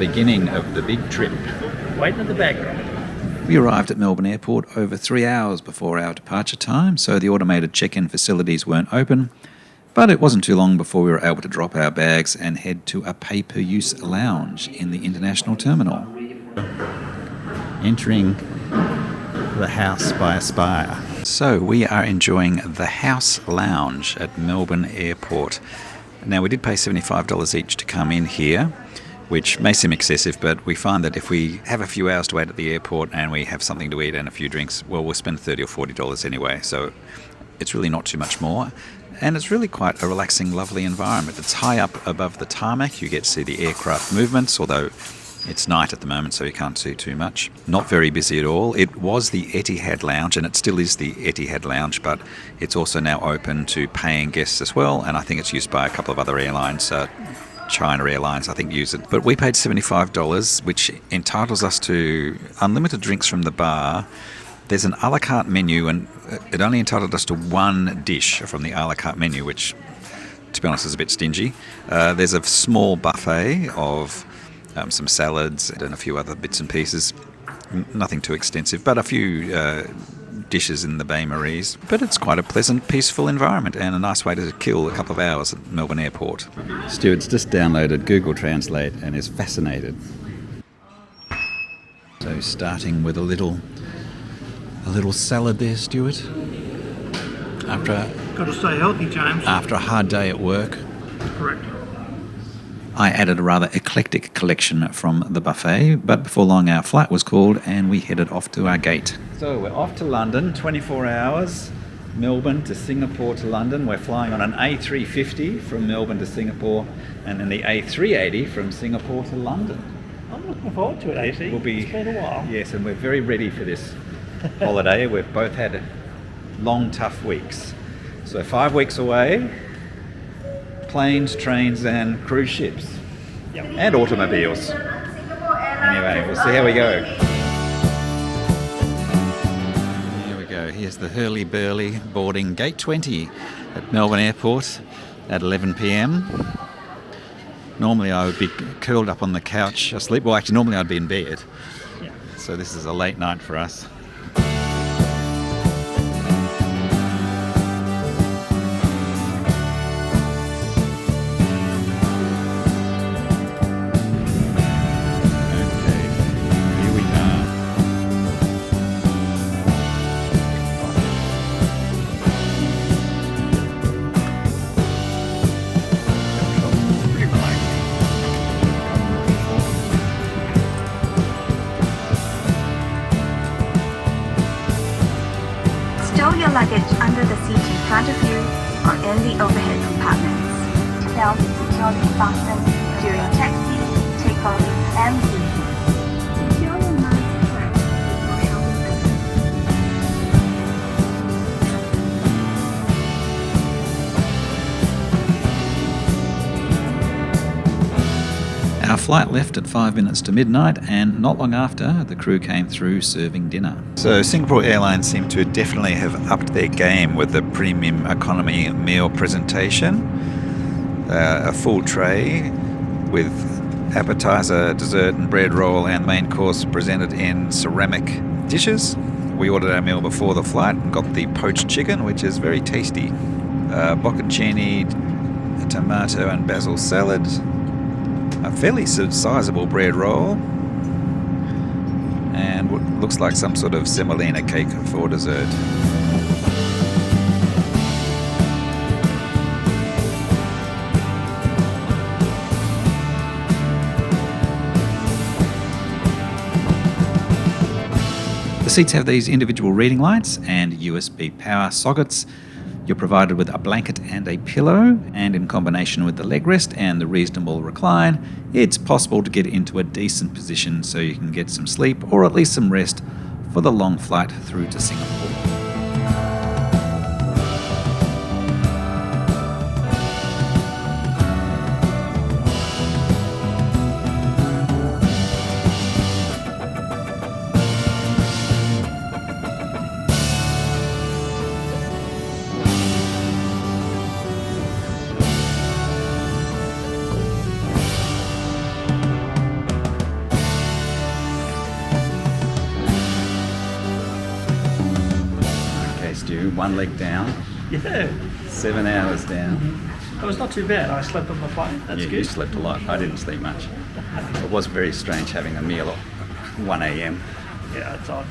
beginning of the big trip. Waiting at the back. We arrived at Melbourne Airport over 3 hours before our departure time, so the automated check-in facilities weren't open, but it wasn't too long before we were able to drop our bags and head to a pay-per-use lounge in the international terminal. Entering the house by Aspire. So we are enjoying the House Lounge at Melbourne Airport. Now, we did pay $75 each to come in here, which may seem excessive, but we find that if we have a few hours to wait at the airport and we have something to eat and a few drinks, well, we'll spend $30 or $40 anyway. So it's really not too much more. And it's really quite a relaxing, lovely environment. It's high up above the tarmac. You get to see the aircraft movements, although it's night at the moment, so you can't see too much. Not very busy at all. It was the Etihad Lounge, and it still is the Etihad Lounge, but it's also now open to paying guests as well, and I think it's used by a couple of other airlines. China Airlines, I think, use it. But we paid $75, which entitles us to unlimited drinks from the bar. There's an a la carte menu, and it only entitled us to one dish from the a la carte menu, which, to be honest, is a bit stingy. There's a small buffet of some salads and a few other bits and pieces. Nothing too extensive, but a few dishes in the bain-maries. But it's quite a pleasant, peaceful environment and a nice way to kill a couple of hours at Melbourne Airport. Stuart's just downloaded Google Translate and is fascinated. So starting with a little salad there, Stuart. Got to stay healthy, James. After a hard day at work. Correct. I added a rather eclectic collection from the buffet, but before long our flight was called and we headed off to our gate. So we're off to London, 24 hours, Melbourne to Singapore to London. We're flying on an A350 from Melbourne to Singapore, and then the A380 from Singapore to London. I'm looking forward to it, AC. It's been a while. Yes, and we're very ready for this holiday. We've both had long, tough weeks. So 5 weeks away. Planes, trains and cruise ships. Yep. And automobiles. Anyway, we'll see how we go. Here we go. Here's the hurly-burly boarding gate 20 at Melbourne Airport at 11 p.m. Normally I would be curled up on the couch asleep. Well, actually, normally I'd be in bed. Yeah. So this is a late night for us. Stow your luggage under the seat in front of you or in the overhead compartments. Belt is securely fastened during taxi, takeoff, and leave. Secure your mask strap before helping Our flight left at 5 minutes to midnight, and not long after, the crew came through serving dinner. So Singapore Airlines seem to definitely have upped their game with the premium economy meal presentation. A full tray with appetizer, dessert and bread roll, and main course presented in ceramic dishes. We ordered our meal before the flight and got the poached chicken, which is very tasty. Bocconcini, a tomato and basil salad, a fairly sizable bread roll, and what looks like some sort of semolina cake for dessert. The seats have these individual reading lights and USB power sockets. You're provided with a blanket and a pillow, and in combination with the leg rest and the reasonable recline, it's possible to get into a decent position so you can get some sleep or at least some rest for the long flight through to Singapore. you, one leg down, Yeah. 7 hours down. It was not too bad. I slept on the plane. That's Yeah, good. you slept a lot. I didn't sleep much. It was very strange having a meal at 1 a.m. Yeah, it's odd.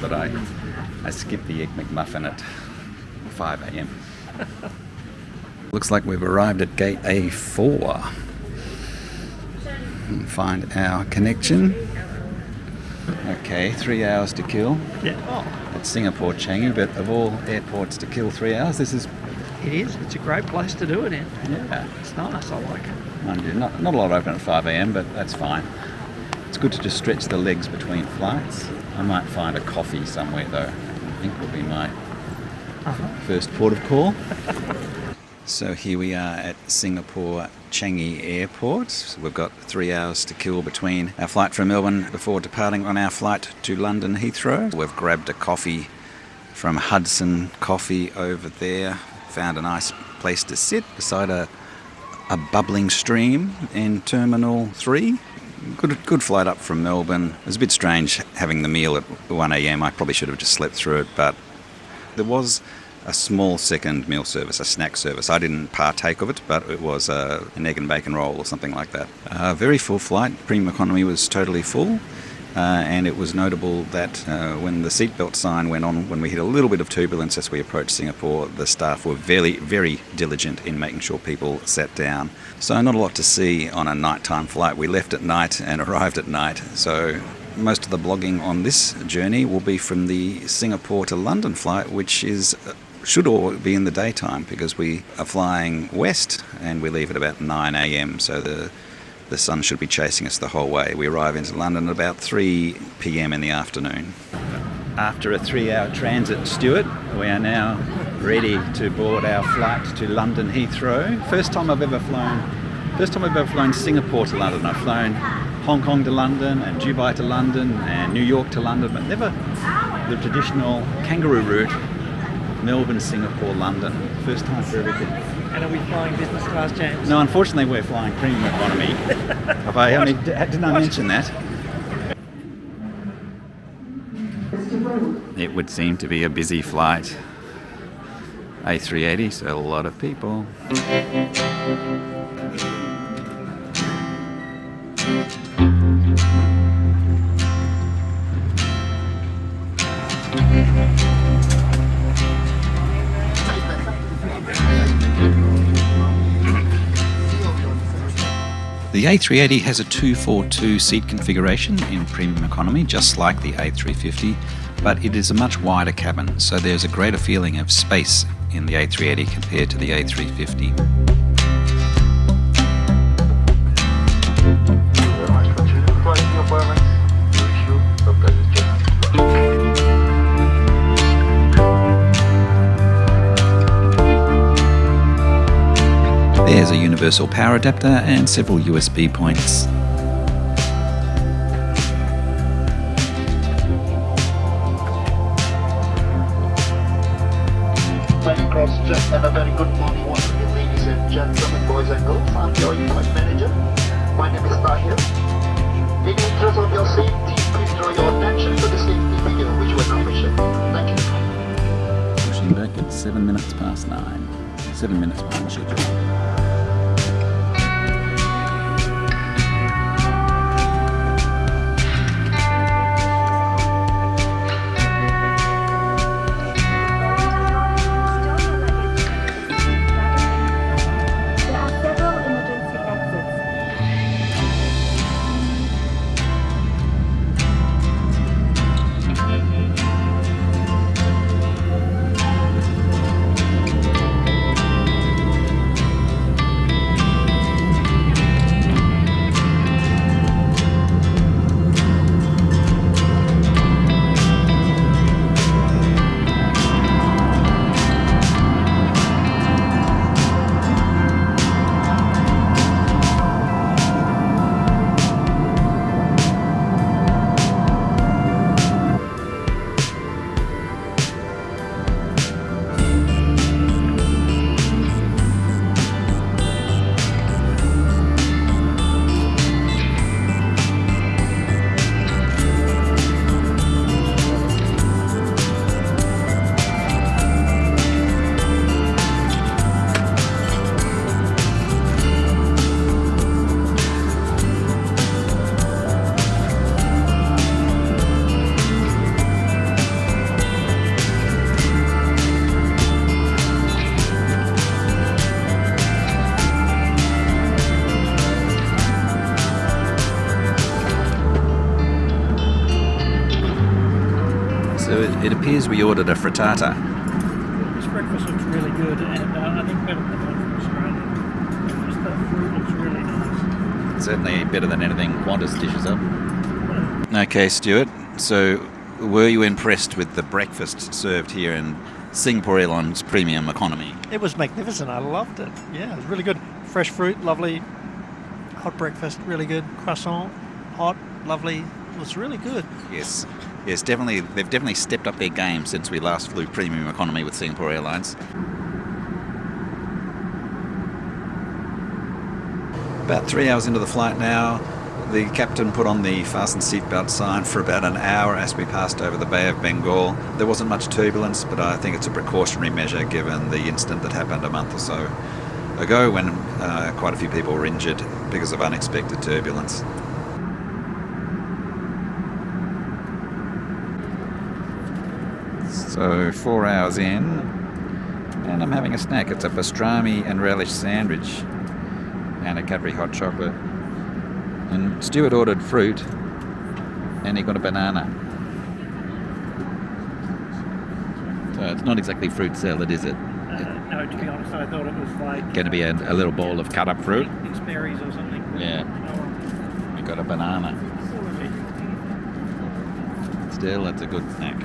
But I skipped the Egg McMuffin at 5 a.m. Looks like we've arrived at gate A4. Find our connection. Okay, 3 hours to kill Yeah. Oh, at Singapore Changi, but of all airports to kill 3 hours, this is, it is. It's a great place to do it in. yeah. It's nice. I like it. Mind you, not a lot open at 5 a.m, but that's fine. It's good to just stretch the legs between flights. I might find a coffee somewhere though. I think will be my first port of call. So here we are at Singapore Changi Airport. We've got 3 hours to kill between our flight from Melbourne before departing on our flight to London Heathrow. We've grabbed a coffee from Hudson Coffee over there. Found a nice place to sit beside a bubbling stream in Terminal 3. Good flight up from Melbourne. It was a bit strange having the meal at 1 a.m. I probably should have just slept through it, but there was a small second meal service, a snack service. I didn't partake of it, but it was an egg and bacon roll or something like that. Very full flight. Premium economy was totally full. And it was notable that when the seatbelt sign went on, when we hit a little bit of turbulence as we approached Singapore, the staff were very, very diligent in making sure people sat down. So not a lot to see on a nighttime flight. We left at night and arrived at night. So most of the blogging on this journey will be from the Singapore to London flight, which should all be in the daytime because we are flying west and we leave at about 9 a.m. So the sun should be chasing us the whole way. We arrive into London at about 3 p.m. in the afternoon. After a 3-hour transit, Stuart, we are now ready to board our flight to London Heathrow. First time I've ever flown Singapore to London. I've flown Hong Kong to London and Dubai to London and New York to London, but never the traditional kangaroo route, Melbourne, Singapore, London. First time for everything. And are we flying business class, James? No, unfortunately we're flying premium economy. Didn't I mention that? It would seem to be a busy flight. A380, so a lot of people. The A380 has a 242 seat configuration in premium economy, just like the A350, but it is a much wider cabin, so there's a greater feeling of space in the A380 compared to the A350. There's a universal power adapter and several USB points. And a very good morning once again, ladies and gentlemen, boys and girls. I'm your flight manager. My name is Tahir. In the interest of your safety, please draw your attention to the safety video, which will now be shown. Thank you. Pushing back at 7 minutes past 9. 7 minutes behind schedule. So it appears we ordered a frittata. This breakfast looks really good, and I think better than the one from Australia. Just the fruit looks really nice. Certainly better than anything Qantas dishes up. Okay, Stuart. So were you impressed with the breakfast served here in Singapore Airlines Premium Economy? It was magnificent. I loved it. Yeah, it was really good. Fresh fruit, lovely. Hot breakfast, really good. Croissant, hot, lovely. It was really good. Yes, definitely. They've definitely stepped up their game since we last flew Premium Economy with Singapore Airlines. About 3 hours into the flight now. The captain put on the fasten seatbelt sign for about an hour as we passed over the Bay of Bengal. There wasn't much turbulence, but I think it's a precautionary measure given the incident that happened a month or so ago when quite a few people were injured because of unexpected turbulence. So 4 hours in, and I'm having a snack. It's a pastrami and relish sandwich and a Cadbury hot chocolate. And Stuart ordered fruit, and he got a banana. So it's not exactly fruit salad, is it? No, to be honest, I thought it was like... Going to be a little bowl of cut-up fruit? Mixed berries or something. Yeah. We got a banana. Still, it's a good snack.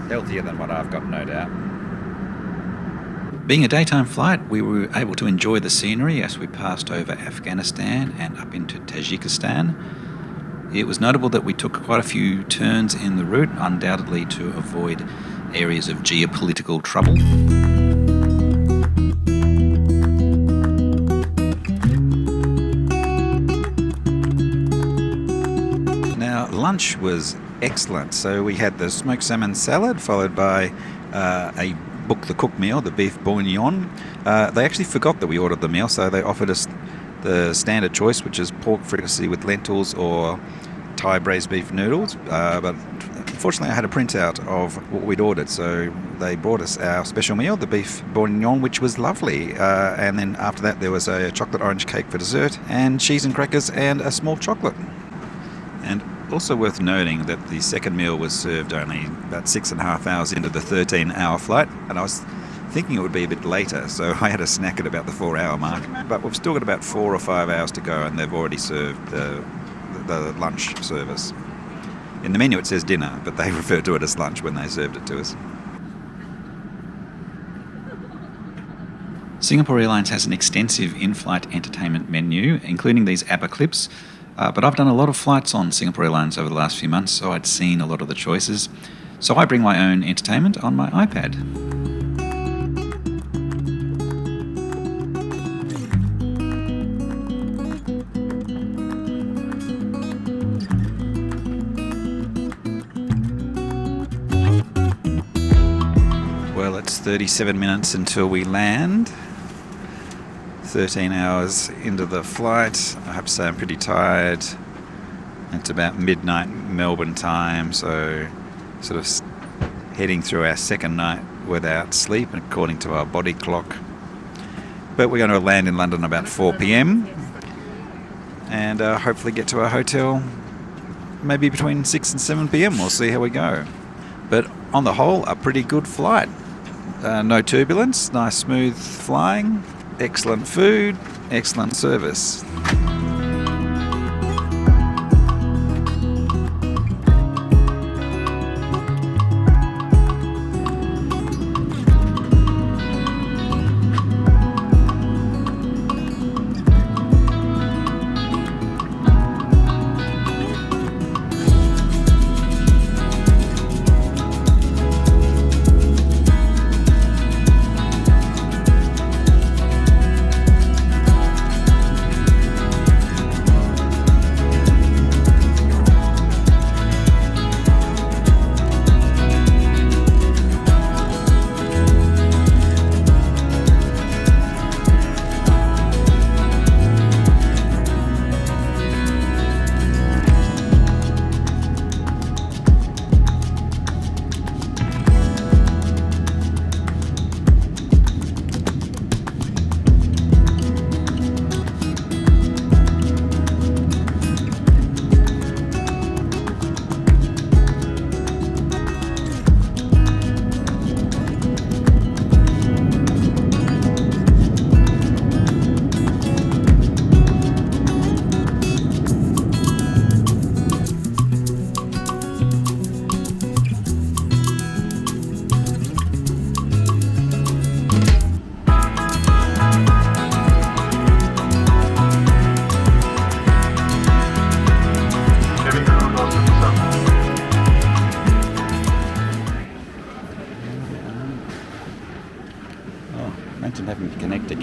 Healthier than what I've got, no doubt. Being a daytime flight, we were able to enjoy the scenery as we passed over Afghanistan and up into Tajikistan. It was notable that we took quite a few turns in the route, undoubtedly to avoid areas of geopolitical trouble. Now, lunch was excellent. So we had the smoked salmon salad, followed by a book the cook meal, the beef bourguignon. They actually forgot that we ordered the meal, so they offered us the standard choice, which is pork fricassee with lentils or Thai braised beef noodles. But unfortunately, I had a printout of what we'd ordered, so they brought us our special meal, the beef bourguignon, which was lovely. And then after that, there was a chocolate orange cake for dessert, and cheese and crackers, and a small chocolate. And also worth noting that the second meal was served only about 6.5 hours into the 13-hour flight, and I was thinking it would be a bit later, so I had a snack at about the 4-hour mark. But we've still got about 4 or 5 hours to go, and they've already served the lunch service. In the menu it says dinner, but they referred to it as lunch when they served it to us. Singapore Airlines has an extensive in-flight entertainment menu, including these ABBA clips. But I've done a lot of flights on Singapore Airlines over the last few months, so I'd seen a lot of the choices. So I bring my own entertainment on my iPad. Well, it's 37 minutes until we land. 13 hours into the flight. I have to say I'm pretty tired. It's about midnight Melbourne time, so sort of heading through our second night without sleep according to our body clock. But we're going to land in London about 4 p.m. and hopefully get to our hotel maybe between 6 and 7 p.m. We'll see how we go. But on the whole, a pretty good flight. No turbulence, nice smooth flying. Excellent food, excellent service.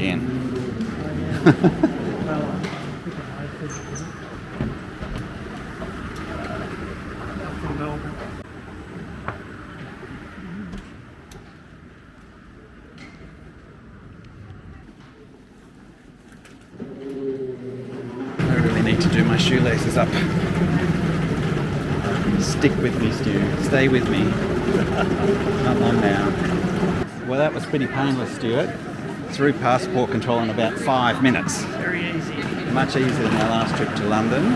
again. From Melbourne. I really need to do my shoelaces up. Stick with me, Stu. Stay with me. Not long now. Well, that was pretty painless, Stuart. Through passport control in about 5 minutes. Very easy. Much easier than our last trip to London.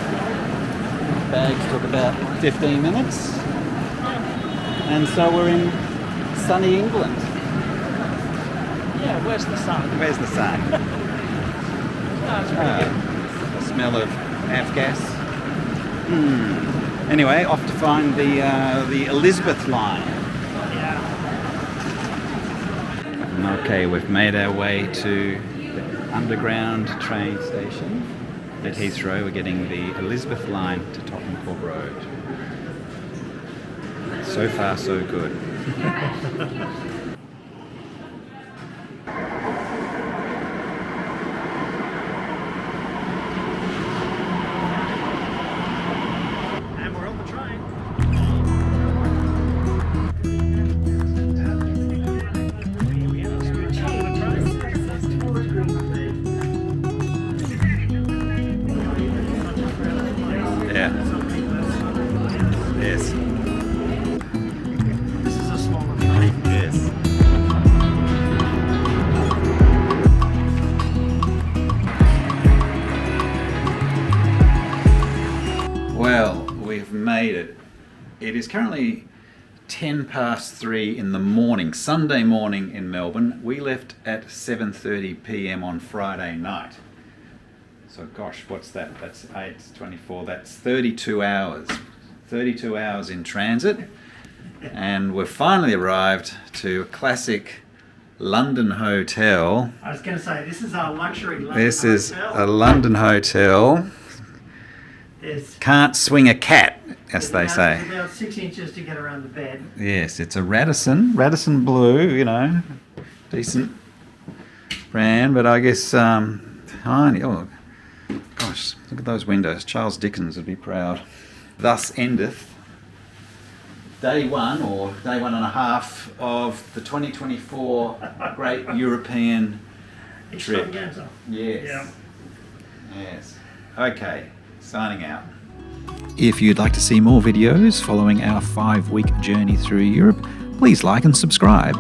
Bags took about 15 minutes. And so we're in sunny England. Yeah, where's the sun? Where's the sun? That's pretty good. The smell of avgas. Anyway, off to find the Elizabeth line. Yeah. Okay, we've made our way to the underground train station at Heathrow. We're getting the Elizabeth line to Tottenham Court Road. So far, so good. And we're on the train. Yeah. Yes. This is a smaller train. Yes. Well, we've made it. It is currently 3:10 in the morning, Sunday morning in Melbourne. We left at 7:30 p.m. on Friday night. So gosh, what's that? That's 8:24. That's 32 hours. 32 hours in transit. And we've finally arrived to a classic London hotel. I was going to say, this is our luxury London This is hotel. a London hotel. It's Can't swing a cat, as they say. It's about 6 inches to get around the bed. Yes, it's a Radisson blue, you know, decent brand, but I guess tiny. Oh, gosh, look at those windows. Charles Dickens would be proud. Thus endeth day one, or day 1.5 of the 2024 Great European Trip. Extravaganza. Yes. Yeah. Yes. Okay, signing out. If you'd like to see more videos following our 5-week journey through Europe, please like and subscribe.